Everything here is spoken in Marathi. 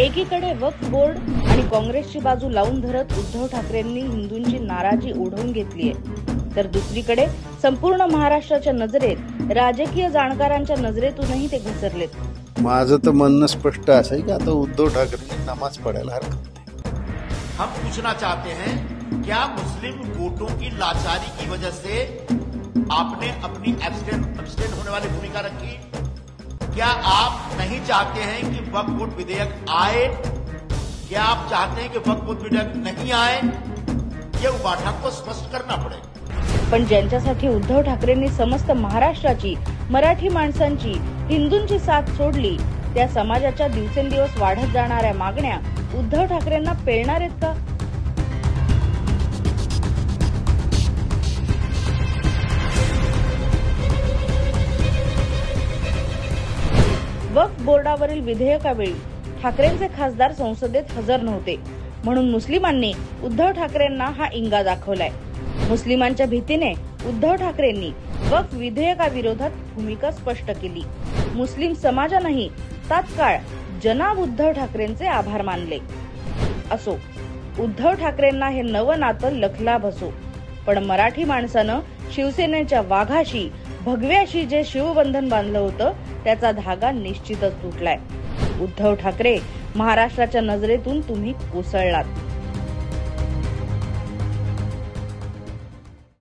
एकीकडे वक्फ बोर्ड आणि काँग्रेसची बाजू लावून धरत उद्धव ठाकरेंनी हिंदूंची नाराजी ओढवून घेतली आहे, तर दुसरीकडे संपूर्ण महाराष्ट्राच्या नजरेत राजकीय जाणकारांच्या नजरेतूनही ते घसरलेत। माझं तर म्हणणं स्पष्ट असं आहे की आता उद्धव ठाकरेंनी नमाज पढ़ायला हरकत नाही। हम पूछना चाहते हैं, क्या मुस्लिम वोटों की लाचारी की वजह से आपने अपनी एब्स्टेन होने वाली भूमिका रखी? क्या आप नहीं चाहते हैं कि वक्फ बोर्ड विधेयक आए? क्या आप चाहते हैं कि वक्फ बोर्ड विधेयक नहीं आए? ये उबाठा को स्पष्ट करना पड़ेगा। पण ज्यांच्यासाठी उद्धव ठाकरेंनी समस्त महाराष्ट्राची, मराठी माणसांची, हिंदूंची साथ सोडली, त्या समाजाच्या दिवसेंदिवस वाढत जाणाऱ्या मागण्या उद्धव ठाकरेंना पेलणार आहेत का? वक्फ बोर्डावरील विधेयकावेळी ठाकरेंचे खासदार संसदेत हजर नव्हते, म्हणून मुस्लिमांनी उद्धव ठाकरेंना हा इंगा दाखवलाय। मुस्लिमांच्या भीतीने उद्धव ठाकरेंनी वक्फ विधेयकाविरोधात भूमिका स्पष्ट केली। मुस्लिम समाजानेही तात्काळ जनाब उद्धव ठाकरेंचे आभार मानले। असो, उद्धव ठाकरेंना हे नवं नातं लखलाभ असो, पण मराठी माणसानं शिवसेनेच्या वाघाशी, भगव्याशी जे शिवबंधन बांधलं होतं त्याचा धागा निश्चितच तुटलाय। उद्धव ठाकरे, महाराष्ट्राच्या नजरेतून तुम्ही कोसळलात।